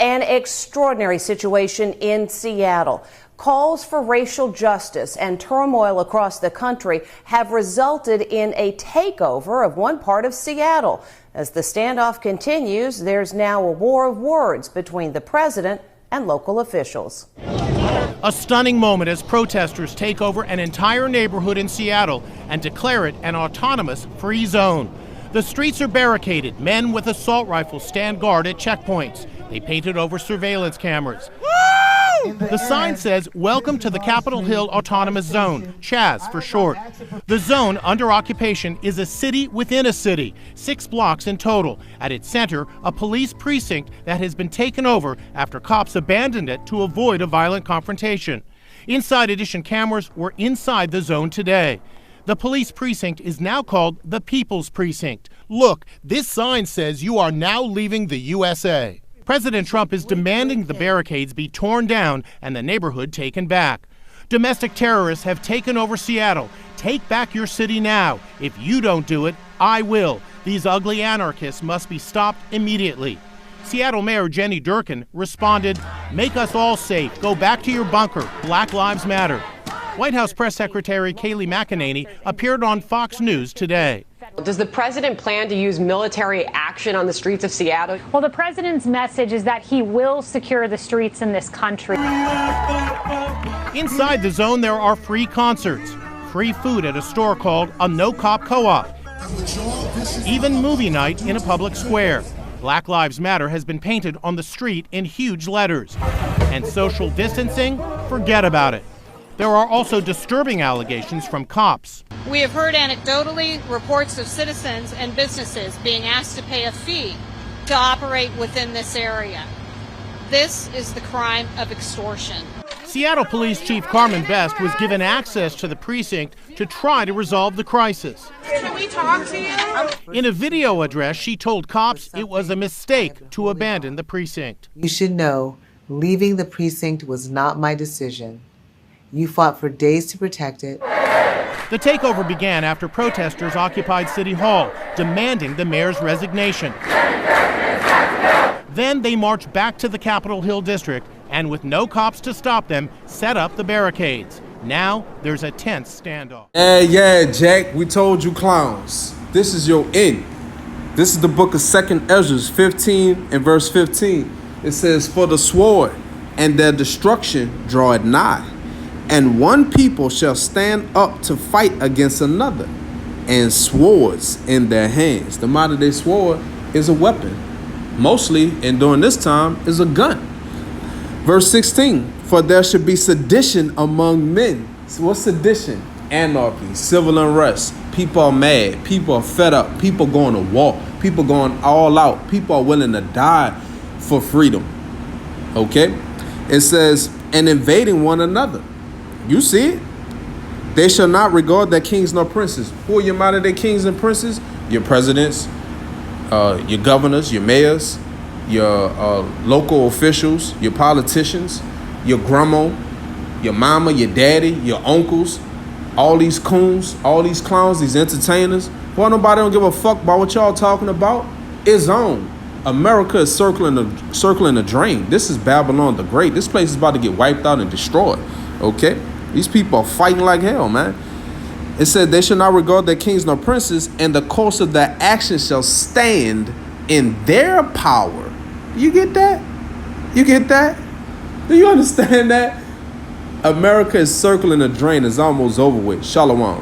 An extraordinary situation in Seattle. Calls for racial justice and turmoil across the country have resulted in a takeover of one part of Seattle. As the standoff continues, there's now a war of words between the president and local officials. A stunning moment as protesters take over an entire neighborhood in Seattle and declare it an autonomous free zone. The streets are barricaded. Men with assault rifles stand guard at checkpoints. They painted over surveillance cameras. Woo! The sign says, "Welcome to the Capitol Hill Autonomous Zone," CHAZ for short. The zone under occupation is a city within a city, 6 blocks in total. At its center, a police precinct that has been taken over after cops abandoned it to avoid a violent confrontation. Inside Edition cameras were inside the zone today. The police precinct is now called the People's Precinct. Look, this sign says you are now leaving the USA. President Trump is demanding the barricades be torn down and the neighborhood taken back. Domestic terrorists have taken over Seattle. Take back your city now. If you don't do it, I will. These ugly anarchists must be stopped immediately. Seattle Mayor Jenny Durkan responded, "Make us all safe. Go back to your bunker. Black Lives Matter." White House Press Secretary Kayleigh McEnany appeared on Fox News today. Does the president plan to use military action on the streets of Seattle? Well, the president's message is that he will secure the streets in this country. Inside the zone, there are free concerts, free food at a store called a no-cop co-op, even movie night in a public square. Black Lives Matter has been painted on the street in huge letters. And social distancing? Forget about it. There are also disturbing allegations from cops. We have heard anecdotally reports of citizens and businesses being asked to pay a fee to operate within this area. This is the crime of extortion. Seattle Police Chief Carmen Best was given access to the precinct to try to resolve the crisis. Can we talk to you? In a video address, she told cops it was a mistake to abandon the precinct. You should know, leaving the precinct was not my decision. You fought for days to protect it. The takeover began after protesters occupied City Hall, demanding the mayor's resignation. Then they marched back to the Capitol Hill district and, with no cops to stop them, set up the barricades. Now there's a tense standoff. Yeah, Jack, we told you clowns. This is your end. This is the book of 2esdras 15 and verse 15. It says, "For the sword and their destruction draweth nigh. And one people shall stand up to fight against another, and swords in their hands." The modern day sword is a weapon. Mostly, and during this time, is a gun. Verse 16, "For there should be sedition among men." So what's sedition? Anarchy, civil unrest. People are mad. People are fed up. People going to war. People going all out. People are willing to die for freedom. Okay? It says, "And invading one another." You see it? "They shall not regard their kings nor princes." Who are your modern day kings and princes? Your presidents, your governors, your mayors, your local officials, your politicians, your grandma, your mama, your daddy, your uncles, all these coons, all these clowns, these entertainers. Well, nobody don't give a fuck about what y'all talking about. It's on. America is circling the drain. This is Babylon the Great. This place is about to get wiped out and destroyed. Okay? These people are fighting like hell, man. It said, "They shall not regard their kings nor princes, and the course of their actions shall stand in their power." You get that? You get that? Do you understand that? America is circling the drain. It's almost over with. Shalom.